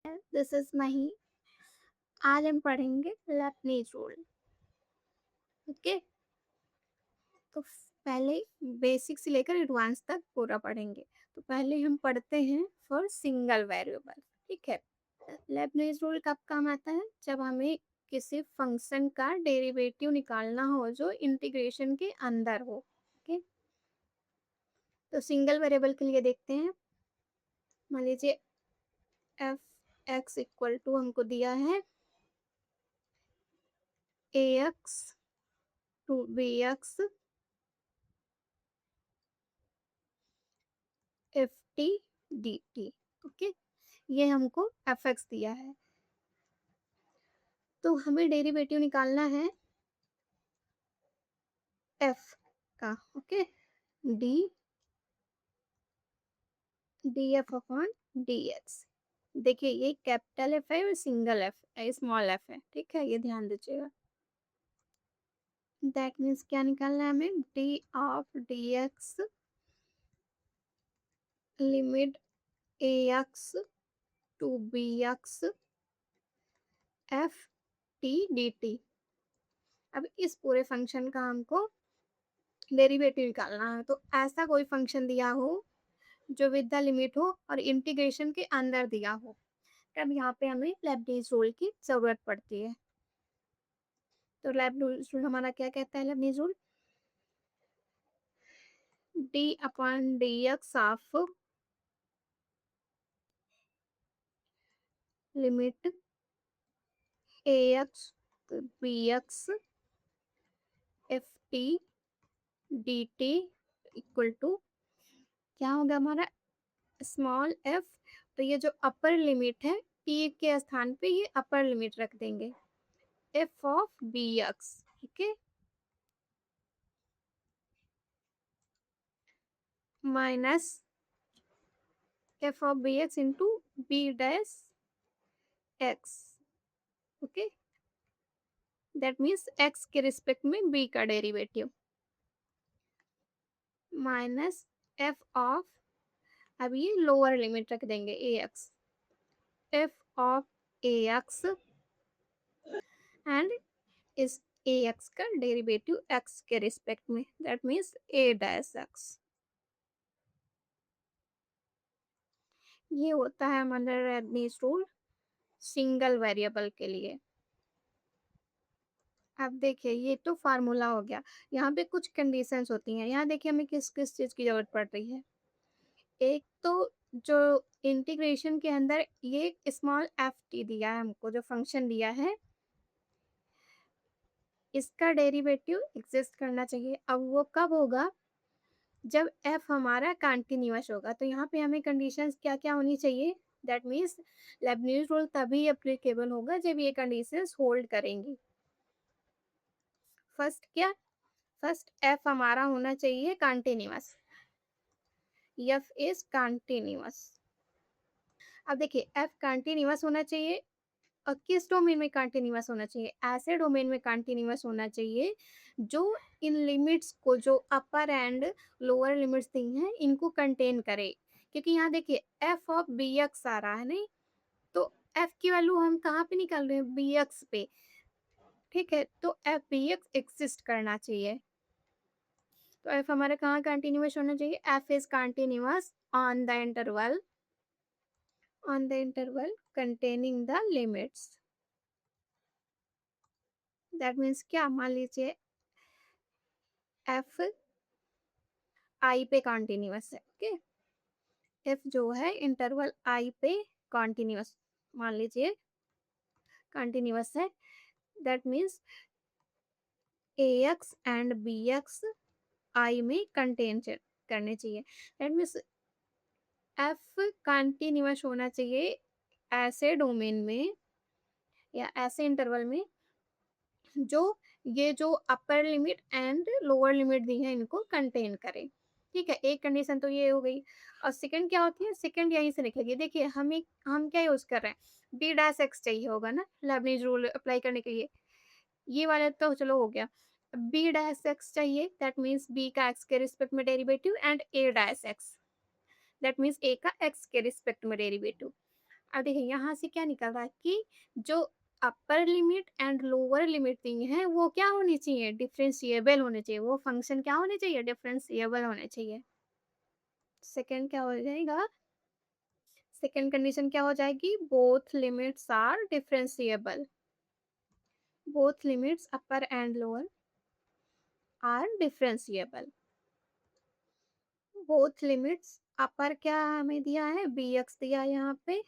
This is मही। आज हम पढ़ेंगे लेबनीज रूल। ओके, तो पहले बेसिक से लेकर एडवांस तक पूरा पढ़ेंगे। तो पहले हम पढ़ते हैं फॉर सिंगल वेरिएबल। ठीक है, लेबनीज रूल कब काम आता है? जब हमें किसी फंक्शन का डेरिवेटिव निकालना हो जो इंटीग्रेशन के अंदर हो। ओके, तो सिंगल वेरिएबल के लिए देखते हैं। मान लीजिए एफ एक्स इक्वल टू हमको दिया है a x to B x F T D T. Okay, ये हमको एफ एक्स दिया है, तो हमें डेरिवेटिव निकालना है एफ का। Okay, D D F upon D x. देखिए ये कैपिटल एफ है और सिंगल एफ स्मॉल एफ है। ठीक है, ये ध्यान दीजिएगा। दैट मीन्स क्या निकालना है हमें? D of D X limit A x to B x F T D T. अब इस पूरे फंक्शन का हमको डेरिवेटिव निकालना है। तो ऐसा कोई फंक्शन दिया हो जो विद द लिमिट हो और इंटीग्रेशन के अंदर दिया हो, तब यहाँ पे हमें लेबनीज रूल की जरूरत पड़ती है। तो लेबनीज रूल हमारा क्या कहता है? Leibniz rule D upon D x of limit A X B x F T D T equal to क्या होगा हमारा? Small F. तो ये जो अपर लिमिट है टी के स्थान पे ये अपर लिमिट रख देंगे एफ ऑफ बी एक्स। ठीक है, minus f of b x into b dash x. Okay, that means x के रिस्पेक्ट में बी का डेरिवेटिव माइनस एफ ऑफ, अब ये लोअर लिमिट रख देंगे a x f of a x and इस ए एक्स का डेरिवेटिव एक्स के रिस्पेक्ट में, that means a dash x. ये होता है हमारा लेबनीज रूल सिंगल वेरिएबल के लिए। अब देखिए ये तो फार्मूला हो गया। यहाँ पे कुछ कंडीशंस होती हैं। यहाँ देखिए हमें किस किस चीज़ की जरूरत पड़ रही है। एक तो जो इंटीग्रेशन के अंदर ये स्मॉल एफ टी दिया है हमको, जो फंक्शन दिया है इसका डेरिवेटिव एग्जिस्ट करना चाहिए। अब वो कब होगा? जब एफ हमारा कंटिन्यूअस होगा। तो यहाँ पे हमें कंडीशंस क्या क्या होनी चाहिए? दैट मीन्स लेबनीज रूल तभी एप्लीकेबल होगा जब ये कंडीशंस होल्ड करेंगी। फर्स्ट क्या? फर्स्ट एफ हमारा होना चाहिए कंटिन्यूअस, एफ इज कंटिन्यूअस। अब देखिए एफ कंटिन्यूअस होना चाहिए और किस डोमेन में कंटिन्यूअस होना चाहिए? ऐसे डोमेन में कंटिन्यूअस होना चाहिए जो इन लिमिट्स को, जो अपर एंड लोअर लिमिट्स दी हैं, इनको कंटेन करे। क्योंकि यहाँ देखिए एफ ऑफ बी एक्स आ रहा है नहीं, तो एफ की वैल्यू हम कहाँ पे निकाल रहे हैं? बी एक्स पे। ठीक है, तो एफ बी एक्स एग्जिस्ट करना चाहिए। तो एफ हमारा कहाँ कंटिन्यूअस होना चाहिए? F is continuous on the interval containing the limits। That means क्या? मान लीजिए एफ आई पे कंटिन्यूअस है। ओके, एफ जो है इंटरवल आई पे कंटिन्यूअस मान लीजिए कंटिन्यूअस है। That means a x and b x I में कंटेन करने चाहिए। दैट मीन्स एफ कंटिन्यूअस होना चाहिए ऐसे डोमेन में या ऐसे इंटरवल में जो ये जो upper limit and lower limit दी है इनको कंटेन करे। ठीक है, एक कंडीशन तो ये हो गई। और सेकंड क्या होती है? सेकंड यहीं से लिखेगी। देखिए हम क्या यूज कर रहे हैं? बी डैश एक्स चाहिए होगा ना लेबनीज रूल अप्लाई करने के लिए। ये वाला तो चलो हो गया। बी डैश एक्स चाहिए, दैट मीन्स बी का एक्स के रिस्पेक्ट में derivative and A dash x, that means a का एक्स के रिस्पेक्ट में डेरिवेटिव। अब देखिए यहाँ से क्या निकल रहा है कि जो upper limit and lower limiting है वो क्या होनी चाहिए, डिफरेंशिएबल होने चाहिए, वो फंक्शन क्या होने चाहिए, डिफरेंशिएबल होने चाहिए। सेकंड क्या हो जाएगा, सेकंड कंडीशन क्या हो जाएगी, both limits are differentiable, both limits upper and lower are differentiable. Both limits upper क्या हमें दिया है, बी एक्स दिया है यहाँ पे,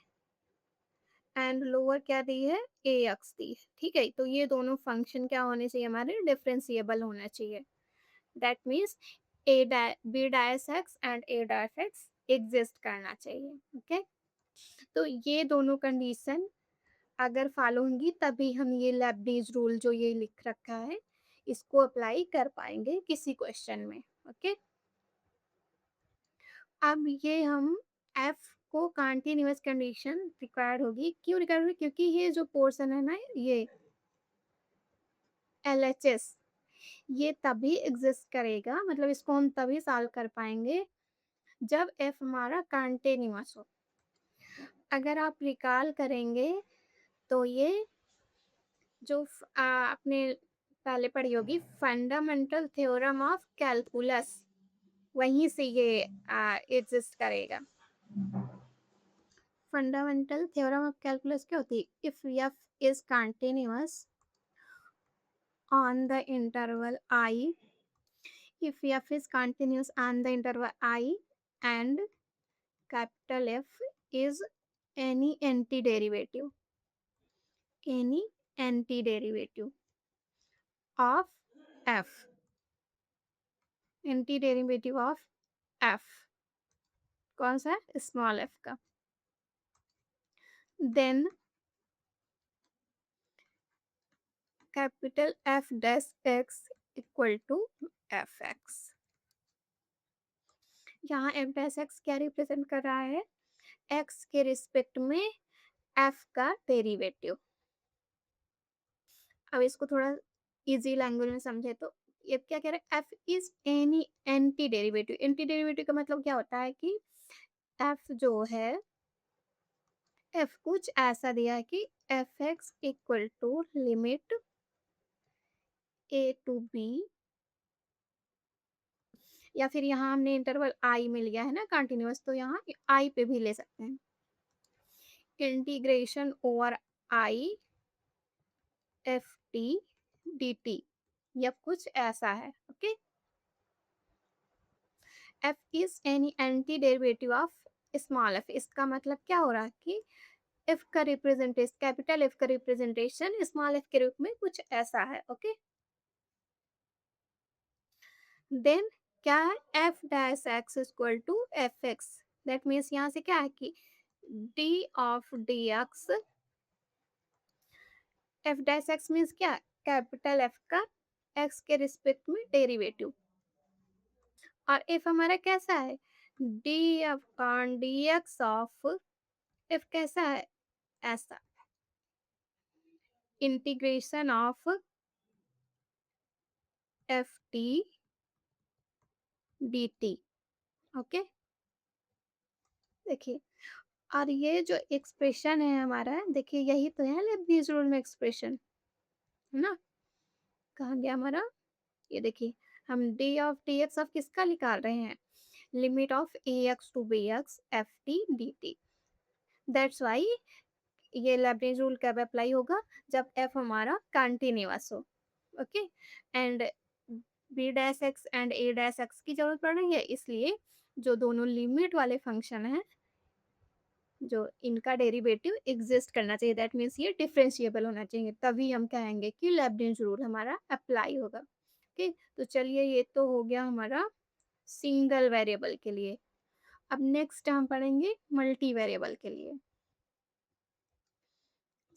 एंड लोअर क्या दी है, ए एक्स दी है, ठीक है। तो ये दोनों फंक्शन क्या होने चाहिए, हमारे डिफरेंशिएबल होना चाहिए। That means A B dash x and A dash X exist करना चाहिए, ओके। तो ये दोनों कंडीशन अगर फॉलो होंगी तभी हम ये लेबनीज रूल जो ये लिख रखा है इसको अप्लाई कर पाएंगे किसी क्वेश्चन में, ओके। अब ये हम एफ को कंटीन्यूअस कंडीशन रिक्वायर्ड होगी, क्यों रिक्वायर्ड होगी, क्योंकि ये जो पोर्शन है ना, ये LHS ये तभी एग्जिस्ट करेगा, मतलब इसको हम तभी सॉल्व कर पाएंगे जब एफ हमारा कंटीन्यूअस हो। अगर आप रिकॉल करेंगे तो ये जो आपने पहले पढ़ी होगी फंडामेंटल थ्योरम ऑफ कैलकुलस, वहीं से ये एग्जिस्ट करेगा। फंडामेंटल थ्योरम ऑफ कैलकुलस क्या होती है, if F is continuous on the interval I, if f is continuous on the interval I and capital F is any antiderivative, any antiderivative of f, antiderivative of f कौन सा है, small f का, then capital F dash x equal to fx। यहाँ f dash x क्या represent कर रहा है, x के रिस्पेक्ट में f का डेरिवेटिव। अब इसको थोड़ा इजी लैंग्वेज में समझे तो ये क्या कह रहे हैं, F is any anti derivative. Anti derivative का मतलब क्या होता है कि एफ जो है, एफ कुछ ऐसा दिया है कि F X equal to limit A to B, या फिर यहाँ हमने इंटरवल आई में लिया है ना कंटिन्यूअस, तो यहाँ आई पे भी ले सकते हैं, integration over I F T D T, या कुछ ऐसा है, okay. F is any anti derivative of small F, इसका मतलब क्या हो रहा है कि एफ का रिप्रेजेंटेशन, कैपिटल एफ का रिप्रेजेंटेशन स्मॉल एफ के रूप में कुछ ऐसा है, ओके। देन क्या है, F dash X equal to F X, that means यहाँ से क्या है कि D of D X, F dash X means क्या, कैपिटल एफ का एक्स के रिस्पेक्ट में डेरिवेटिव, और एफ हमारा कैसा है, D F D x of F कैसा है, ऐसा, integration of F T D T, okay. देखिए, और ये जो एक्सप्रेशन है हमारा, देखिए यही तो है लेबनीज रूल में एक्सप्रेशन, है ना। कहाँ गया हमारा, ये देखिए हम d of D x of किसका निकाल रहे हैं, limit of a x to B x F T D t. That's why ये लेबनीज रूल कब अप्लाई होगा, जब एफ हमारा कंटिन्यूअस हो, okay. And b dash x and A dash x की जरूरत पड़ रही है, इसलिए जो दोनों लिमिट वाले फंक्शन हैं जो इनका डेरिवेटिव एग्जिस्ट करना चाहिए, दैट मीन्स ये डिफरेंशिएबल होना चाहिए, तभी हम कहेंगे कि लेबनिज रूल हमारा अप्लाई होगा, ओके। तो चलिए ये तो हो गया हमारा सिंगल वेरिएबल के लिए। अब नेक्स्ट हम पढ़ेंगे मल्टी वेरिएबल के लिए।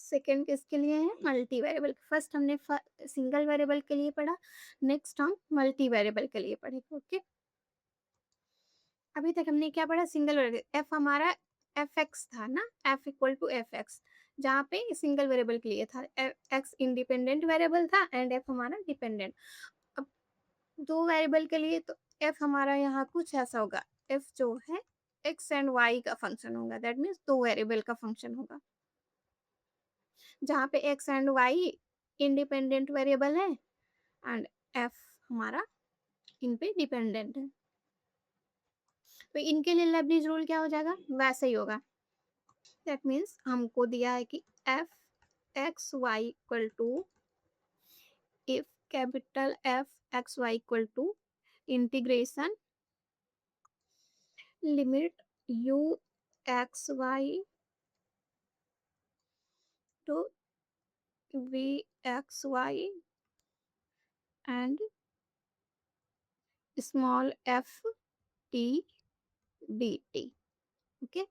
सेकेंड किसके लिए है, मल्टी वेरिएबल। फर्स्ट हमने सिंगल वेरिएबल के लिए पढ़ा, नेक्स्ट हम मल्टी वेरिएबल के लिए पढ़ेंगे, ओके। अभी तक हमने क्या पढ़ा, सिंगल वेरिएबल, एफ हमारा एफ एक्स था ना, f equal to F x, जहाँ पे सिंगल वेरिएबल के लिए था, एक्स इंडिपेंडेंट वेरिएबल था एंड एफ हमारा डिपेंडेंट। अब दो वेरिएबल के लिए तो एफ हमारा यहाँ कुछ ऐसा होगा, एफ जो है एक्स एंड वाई का फंक्शन होगा, दैट मीन्स दो वेरिएबल का फंक्शन होगा, जहाँ पे x and y independent variable है एंड एफ हमारा इन पे डिपेंडेंट है। तो इनके लिए लेबनिज रूल क्या हो जाएगा, वैसे ही होगा। दैट मीन्स हमको दिया है कि F x y equal to, if capital F x y equal to integration limit u x y to v x y and small f T D T. Okay,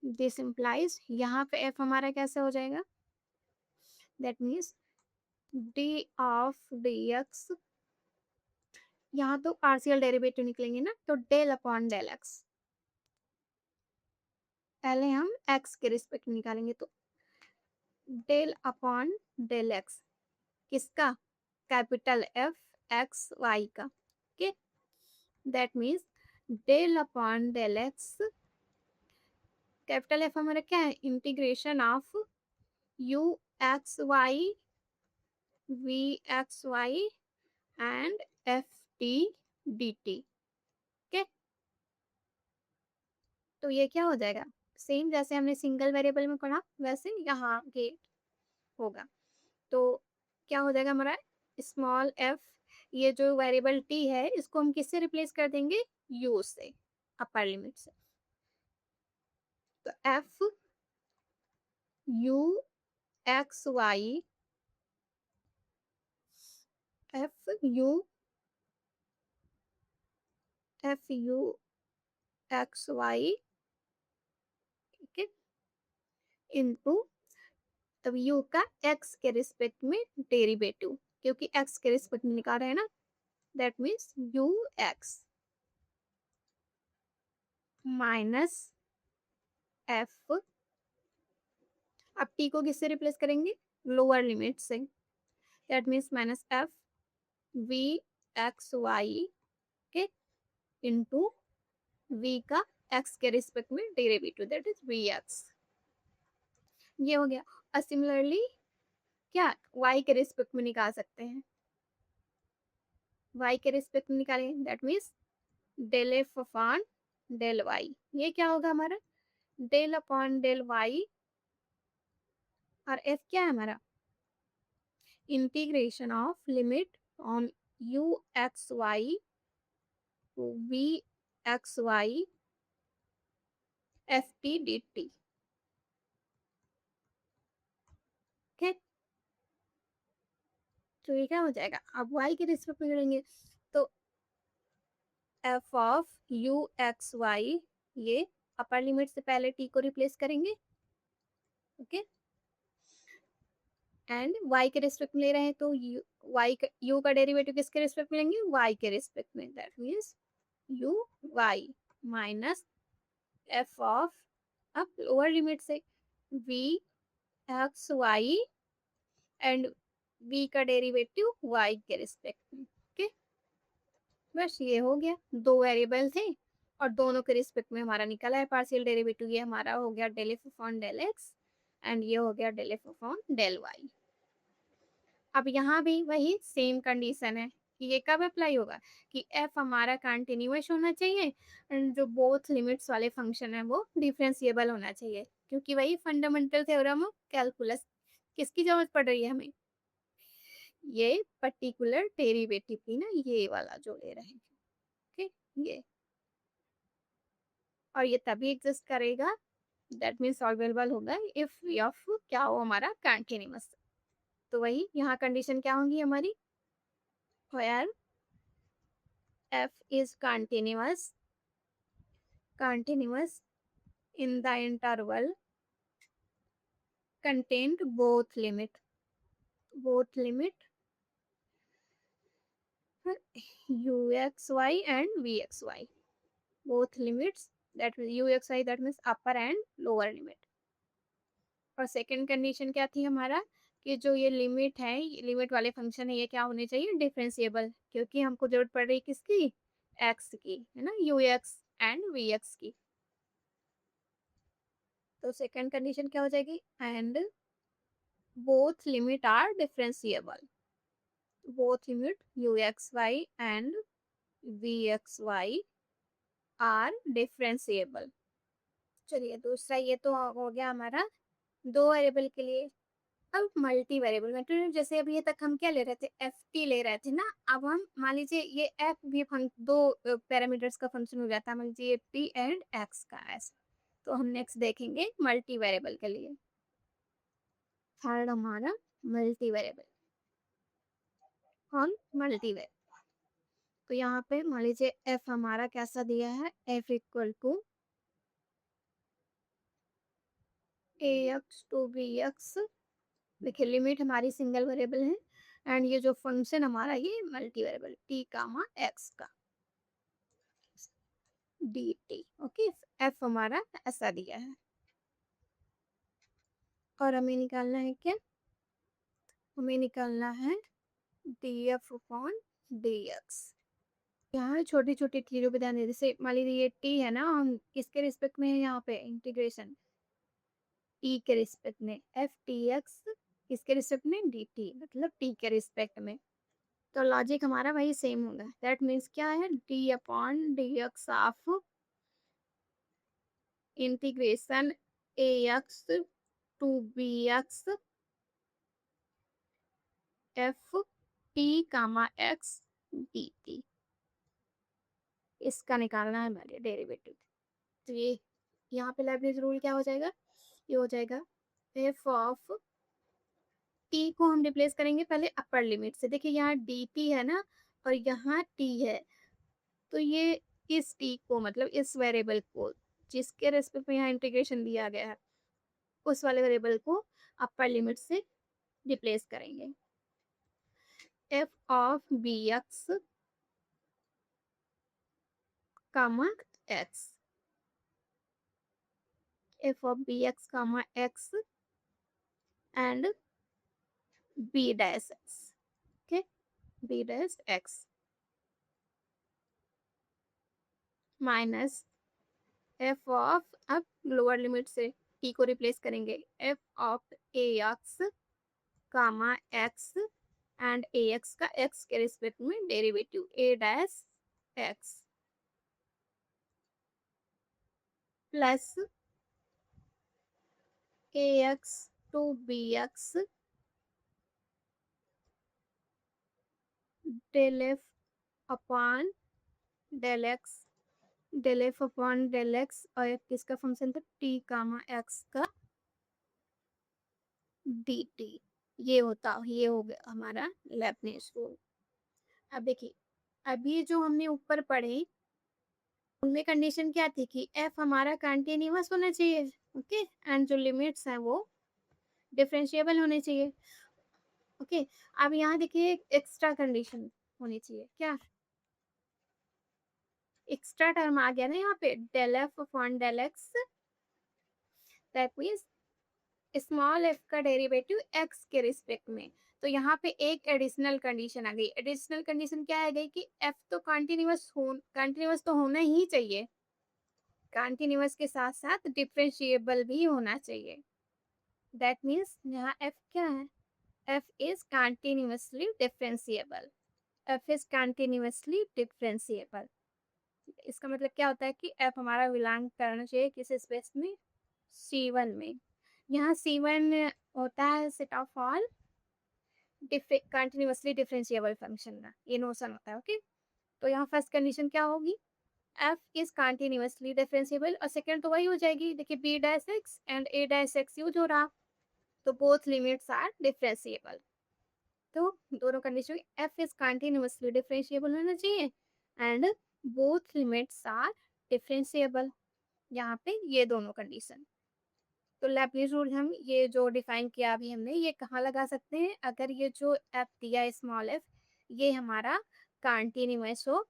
this implies यहाँ पे f हमारा कैसे हो जाएगा, that means d of D x, यहाँ तो partial derivative निकलेंगे ना, तो डेल अपॉन डेल एक्स, पहले हम एक्स के रिस्पेक्ट में निकालेंगे, तो डेल अपॉन डेल एक्स किसका, कैपिटल एफ एक्स वाई का। Okay, that means del upon del x, capital F हमारा क्या है, integration of u x y v x y and f T D T. Okay, तो ये क्या हो जाएगा, सेम जैसे हमने सिंगल वेरिएबल में पढ़ा वैसे यहाँ गेट होगा। तो क्या हो जाएगा हमारा, स्मॉल एफ, ये जो वेरिएबल टी है इसको हम किससे रिप्लेस कर देंगे, यू से, अपर लिमिट से। तो f u x y, f u x y, ठीक है, इनटू, तब यू का एक्स के रिस्पेक्ट में डेरिवेटिव, क्योंकि एक्स के रिस्पेक्ट में निकाल रहे हैं ना, that means u x minus f, अब टी को किससे रिप्लेस करेंगे, लोअर लिमिट से, that means minus f v x y के इंटू वी का एक्स के रिस्पेक्ट में derivative, that is v x, ये हो गया। और सिमिलरली क्या वाई के रिस्पेक्ट में निकाल सकते हैं, वाई के रिस्पेक्ट में निकालेंगे, that means del f upon del y, ये क्या होगा हमारा, डेल अपॉन डेल वाई, और एफ क्या है हमारा, integration of limit on u x y to v x y f T D t. ठीक, तो ये क्या हो जाएगा, अब वाई के रिस्पेक्ट में करेंगे, तो f of u x y, ये अपर लिमिट से पहले टी को रिप्लेस करेंगे, ओके, एंड y के रिस्पेक्ट में ले रहे हैं तो u का डेरिवेटिव किसके रिस्पेक्ट में लेंगे, y के रिस्पेक्ट में, that means u y minus f of, अब लोअर लिमिट से v x y and v का डेरिवेटिव y के रिस्पेक्ट में। ओके, बस ये हो गया, दो वेरिएबल थे और दोनों के रिस्पेक्ट में हमारा निकला है पार्शियल डेरिवेटिव, ये हमारा हो गया del f upon del x and ये हो गया del f upon del y. अब यहाँ भी वही सेम कंडीशन है कि ये कब अप्लाई होगा, कि एफ हमारा कंटिन्यूअस होना चाहिए एंड जो बोथ लिमिट्स वाले फंक्शन है वो डिफरेंशिएबल होना चाहिए, क्योंकि वही फंडामेंटल थ्योरम ऑफ कैलकुलस, किसकी जरूरत पड़ रही है हमें, ये पर्टिकुलर डेरिवेटिव की ना, ये वाला जो ले रहे हैं, ओके, ये, और ये तभी एग्जिस्ट करेगा, दैट मीन्स सॉल्वेबल होगा इफ एफ क्या हो हमारा कंटिन्यूअस। तो वही यहाँ कंडीशन क्या होगी हमारी, where f is continuous in the interval contained both limit uxy and vxy, both limits, that means uxy, that means upper and lower limit। और सेकंड कंडीशन क्या थी हमारा, कि जो ये लिमिट है, लिमिट वाले फंक्शन है, ये क्या होने चाहिए, डिफरेंशिएबल, क्योंकि हमको जरूरत पड़ रही है किसकी, एक्स की, है ना, u x and v x की। तो सेकंड कंडीशन क्या हो जाएगी, and both limit are differentiable, both limit uxy and vxy are differentiable। चलिए दूसरा ये तो हो गया हमारा दो वेरिएबल के लिए। अब मल्टी वेरिएबल में तो जैसे अभी ये तक हम क्या ले रहे थे, एफ टी ले रहे थे ना, अब हम मान लीजिए ये एफ भी दो पैरामीटर्स का फंक्शन हो जाता है, मान लीजिए टी एंड एक्स का ऐसा। तो हम नेक्स्ट देखेंगे मल्टी वेरिएबल के लिए। थर्ड हमारा multi variable on multi variable. तो यहाँ पे मान लीजिए एफ हमारा कैसा दिया है, f equal to a x to B x. देखिए लिमिट हमारी सिंगल वेरिएबल है एंड ये जो फंक्शन हमारा ये multi variable t comma x का डी टी। ओके, एफ हमारा ऐसा दिया है और हमें निकालना है क्या, हमें निकालना है D F upon D x. यहाँ छोटी छोटी चीजों पे ध्यान दे, जैसे मान लीजिए ये टी है ना, हम किसके रिस्पेक्ट में है यहाँ पे इंटीग्रेशन, टी के रिस्पेक्ट में, एफ टी एक्स किसके रिस्पेक्ट में, डी टी मतलब टी के रिस्पेक्ट में। तो लॉजिक हमारा वही सेम होगा, दैट मीन्स क्या है, d upon D x of integration a x to B x F t comma x d t. इसका निकालना है हमारे डेरिवेटिव। तो ये यहाँ पे लेबनिज रूल क्या हो जाएगा, ये हो जाएगा एफ ऑफ टी को हम रिप्लेस करेंगे पहले अपर लिमिट से। देखिए यहाँ डी टी है ना और यहाँ टी है, तो ये इस टी को मतलब इस वेरिएबल को जिसके रेस्पेक्ट में यहाँ इंटीग्रेशन दिया गया है उस वाले वेरिएबल को अपर लिमिट से रिप्लेस करेंगे। F of b x comma x, f of b x comma x and b dash x. Okay, b dash x minus f of, अब लोअर लिमिट से टी को रिप्लेस करेंगे, f of a x comma x and a x का x के respect में derivative a dash x plus a x to B x del f upon del x, del f upon del x और F किसका function था, T comma x का d t. ये हो गया हमारा लेबनिज रूल। अब देखिए अभी जो हमने ऊपर पढ़े उनमें कंडीशन क्या थी कि एफ हमारा कंटिन्यूअस होना चाहिए, ओके, एंड जो लिमिट्स हैं वो डिफरेंशिएबल होने चाहिए। ओके, अब यहाँ देखिए एक्स्ट्रा कंडीशन होनी चाहिए, क्या एक्स्ट्रा टर्म आ गया ना यहाँ पे, del f upon del x, that means small f का डेरिवेटिव एक्स के रिस्पेक्ट में। तो यहाँ पे एक एडिशनल कंडीशन आ गई, एडिशनल कंडीशन क्या आ गई कि एफ तो कंटिन्यूअस तो होना ही चाहिए, कंटिन्यूअस के साथ साथ डिफरेंशिएबल भी होना चाहिए। दैट मीन्स यहाँ एफ क्या है, f is continuously differentiable, F is continuously differentiable. इसका मतलब क्या होता है कि एफ हमारा बिलोंग करना चाहिए किस स्पेस में, C1 में। यहाँ C1 होता है set of all continuously differentiable function का ये नोशन होता है। ओके, तो यहाँ फर्स्ट कंडीशन क्या होगी, एफ इज कंटिन्यूअसली डिफरेंशिएबल, और सेकंड तो वही हो जाएगी, देखिए b dash x and A dash x use हो रहा, तो बोथ लिमिट्स आर डिफरेंशिएबल। तो दोनों condition f is continuously differentiable होना चाहिए and both limits are differentiable, यहाँ पे ये दोनों कंडीशन। तो लेबनिज रूल हम ये जो डिफाइन किया अभी हमने ये कहाँ लगा सकते हैं, अगर ये जो एफ दिया स्मॉल एफ ये हमारा कंटिन्यूअस हो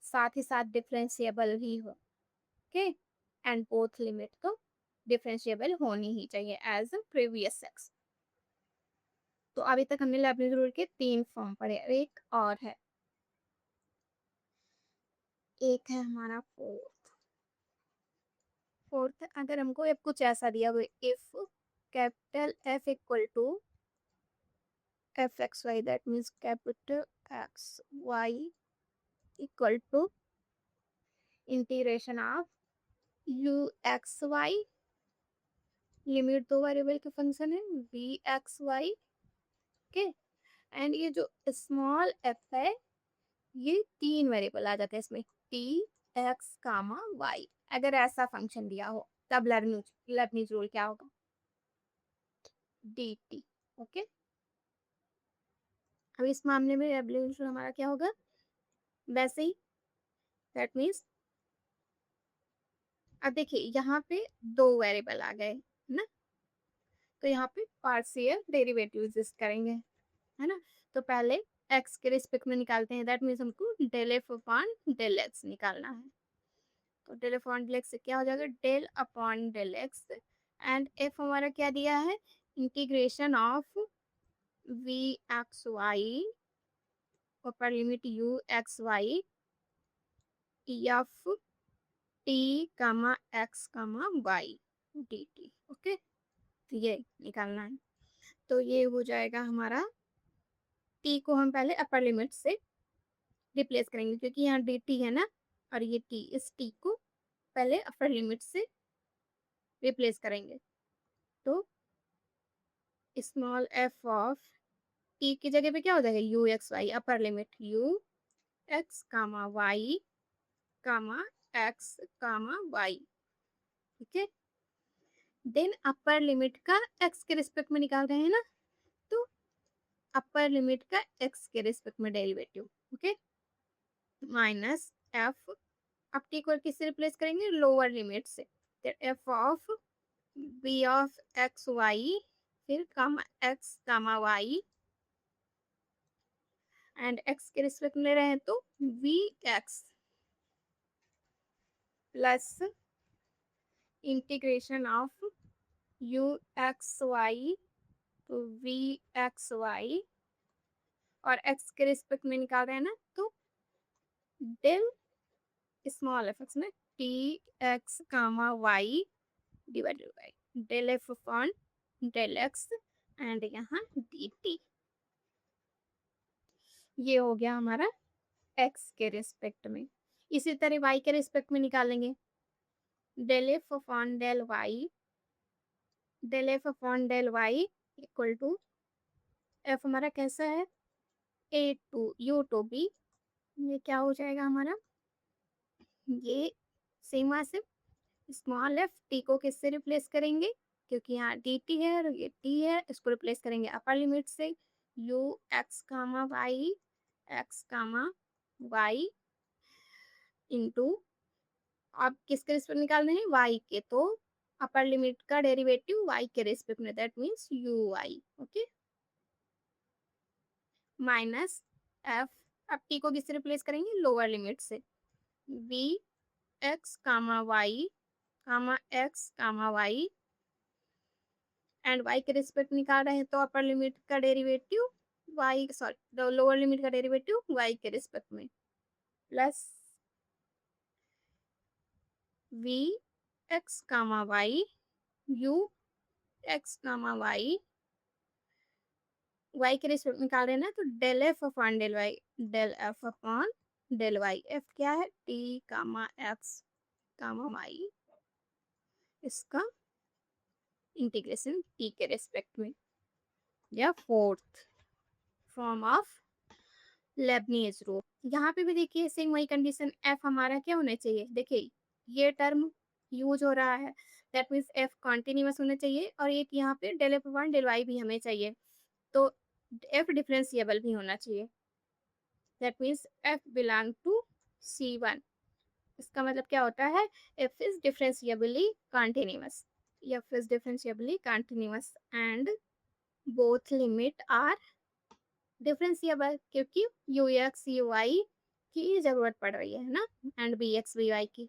साथ ही साथ डिफरेंशिएबल भी हो, ओके, एंड बोथ लिमिट तो डिफरेंशिएबल होनी ही चाहिए एज प्रीवियस एक्स। तो अभी तक हमने लेबनिज रूल के 3 फॉर्म पढ़े, एक और है, एक है हमारा फोर्थ। फोर्थ, अगर हमको एफ कुछ ऐसा दिया हुआ, if capital F equal to F x y, that means capital x y equal to integration of u x y, limit दो वेरिएबल के फंक्शन है वी एक्स वाई के, एंड ये जो स्मॉल एफ है ये 3 वेरिएबल आ जाते हैं इसमें, टी एक्स कामा वाई। अगर ऐसा फंक्शन दिया हो तब लेबनीज रूल क्या होगा, डी टी। ओके, अब इस मामले में लेबनीज रूल हमारा क्या होगा, वैसे ही, दैट मीन्स अब देखिए यहाँ पे 2 वेरिएबल आ गए ना, तो यहाँ पे पार्शियल डेरिवेटिव यूज करेंगे, है ना। तो पहले x के रिस्पेक्ट में निकालते हैं, दैट मीन्स हमको del f upon del x निकालना है। तो डेल अपॉन डेल एक्स से क्या हो जाएगा, del upon del x, and f हमारा क्या दिया है, integration of v x y ऊपर limit u x y f t comma x comma y d T. Okay, तो ये निकालना है। तो ये हो जाएगा हमारा, टी को हम पहले अपर लिमिट से रिप्लेस करेंगे क्योंकि यहाँ डी टी है ना, और ये टी, इस टी को पहले अपर लिमिट से रिप्लेस करेंगे। तो स्मॉल एफ ऑफ टी की जगह पे क्या हो जाएगा, u x y, upper limit u x comma y comma x comma y. ठीक है, देन अपर लिमिट का एक्स के रिस्पेक्ट में निकाल रहे हैं ना, तो अपर लिमिट का एक्स के रिस्पेक्ट में डेरिवेटिव, ओके, माइनस एफ, अब टी को किससे रिप्लेस करेंगे, लोअर लिमिट से, f of b of x y फिर comma x comma y, and x के रिस्पेक्ट में ले रहे हैं तो v x plus integration of u x y to v x y, और एक्स के रिस्पेक्ट में निकाल रहे हैं ना, तो डेल स्मॉल एफ एक्स में t x comma y divided by del f upon del x and यहाँ डी टी। ये हो गया हमारा एक्स के रिस्पेक्ट में। इसी तरह वाई के रिस्पेक्ट में निकालेंगे, del f upon del y, del f upon del y equal to f हमारा कैसा है, a to u to b, ये क्या हो जाएगा हमारा, ये सेम वहां से स्मॉल एफ टी को किससे रिप्लेस करेंगे, क्योंकि यहाँ डी टी है और ये टी है, इसको रिप्लेस करेंगे अपर लिमिट से u x comma y into, आप किसके रिस्पेक्ट निकाल रहे हैं, वाई के, तो अपर लिमिट का डेरिवेटिव वाई के रिस्पेक्ट में, that means u y. Okay, minus f, अब टी को किससे रिप्लेस करेंगे, लोअर लिमिट से v x comma x comma y, and y के रिस्पेक्ट निकाल रहे हैं तो अपर लिमिट का derivative y, sorry lower limit का डेरिवेटिव वाई के रिस्पेक्ट में, plus v x comma y u x comma y, y के रिस्पेक्ट निकाल रहे हैं ना, तो del f upon del y, del f upon del y, f क्या है, t comma x comma y, इसका इंटीग्रेशन टी के रिस्पेक्ट में, या fourth form of Leibniz rule. यहाँ पे भी देखिए सेम वही कंडीशन, एफ हमारा क्या होना चाहिए, देखिए ये टर्म यूज हो रहा है, दैट मीन्स एफ कॉन्टिन्यूस होना चाहिए, और एक यहाँ पे del f upon del y भी हमें चाहिए, तो एफ डिफरेंशिएबल भी होना चाहिए, that means f belong to C1। इसका मतलब क्या होता है, f is differentiably continuous, f is differentiably continuous and both limit are differentiable, क्योंकि यू एक्स यू वाई की जरूरत पड़ रही है ना, and b x b y की।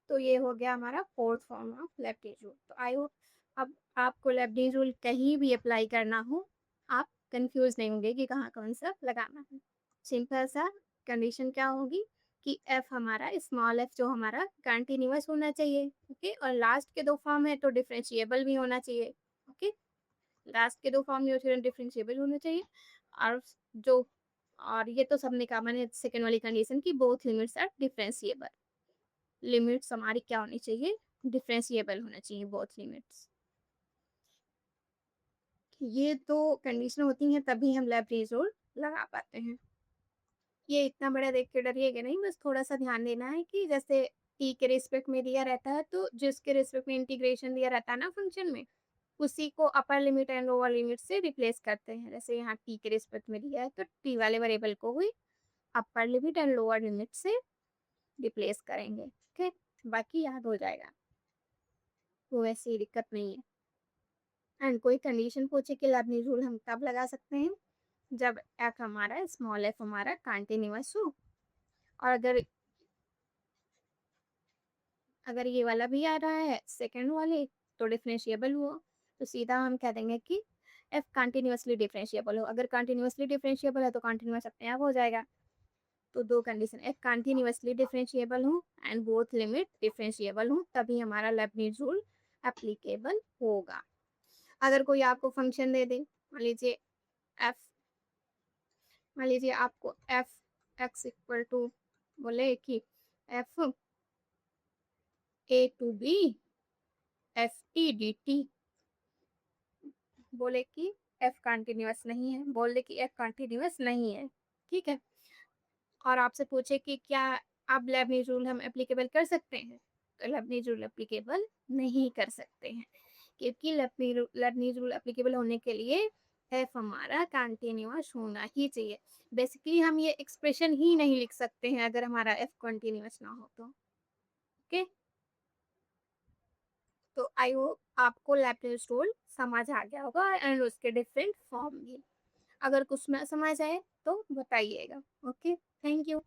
तो ये हो गया हमारा fourth form of Leibniz rule. तो आई होप अब आपको लेब्निज रूल कहीं भी अप्लाई करना हो आप कंफ्यूज नहीं होंगे कि कहाँ कौन सा लगाना है। सिंपल सा कंडीशन क्या होगी कि एफ हमारा स्मॉल एफ जो हमारा कंटिन्यूअस होना चाहिए, ओके, और लास्ट के दो फॉर्म है तो डिफरेंशिएबल भी होना चाहिए, ओके, लास्ट के दो फॉर्म जो थे डिफरेंशिएबल होने चाहिए। और जो और ये तो सबने कहा मैंने सेकेंड वाली कंडीशन की both limits are differentiable, limits हमारी क्या होनी चाहिए, डिफरेंशिएबल होना चाहिए बोथ लिमिट्स। ये तो कंडीशन होती हैं तभी हम लेबनीज़ रूल लगा पाते हैं। ये इतना बड़ा देख के डरिएगा नहीं, बस थोड़ा-सा ध्यान देना है कि जैसे t के रिस्पेक्ट में दिया रहता है, तो जिसके रिस्पेक्ट में इंटीग्रेशन दिया रहता है ना फंक्शन में, उसी को upper limit and lower limit से रिप्लेस करते हैं। जैसे यहाँ t के रिस्पेक्ट में दिया है, तो t वाले वेरिएबल को भी अपर लिमिट एंड लोअर लिमिट से रिप्लेस करेंगे, ओके? बाकी याद हो जाएगा, तो वैसे दिक्कत नहीं है। एंड कोई कंडीशन पूछे कि लेबनीज़ रूल हम तब लगा सकते हैं, जब f हमारा स्मॉल f हमारा कंटीन्यूअस हो, और अगर ये वाला भी आ रहा है सेकंड वाले तो डिफरेंशिएबल हुआ, तो सीधा हम कह देंगे कि f कंटीन्यूअसली डिफरेंशिएबल हो। अगर कंटीन्यूअसली डिफरेंशिएबल है तो कंटीन्यूअस अपने आप हो जाएगा। तो दो कंडीशन, f कंटीन्यूअसली डिफरेंशिएबल हो एंड बोथ लिमिट डिफरेंशिएबल हो, तभी हमारा लेबनीज़ रूल एप्लीकेबल होगा। अगर कोई आपको फंक्शन दे दे, f मान लीजिए आपको f x इक्वल टू बोले कि f a to b f t dt, बोले कि f कंटीन्यूअस नहीं है, बोल दे कि f कंटीन्यूअस नहीं है, ठीक है, और आपसे पूछे कि क्या अब लेबनीज़ रूल हम एप्लीकेबल कर सकते हैं, तो लेबनीज़ रूल एप्लीकेबल नहीं कर सकते हैं, क्योंकि लेबनीज़ रूल एप्लीकेबल होने के लिए f हमारा कंटीन्यूअस होना ही चाहिए। बेसिकली हम ये एक्सप्रेशन ही नहीं लिख सकते हैं अगर हमारा f कंटीन्यूअस ना हो तो, ओके? तो आई होप आपको लेबनीज़ रूल समझ आ गया होगा एंड उसके डिफरेंट फॉर्म भी। अगर कुछ ना समझ आए तो बताइएगा, ओके? Thank you.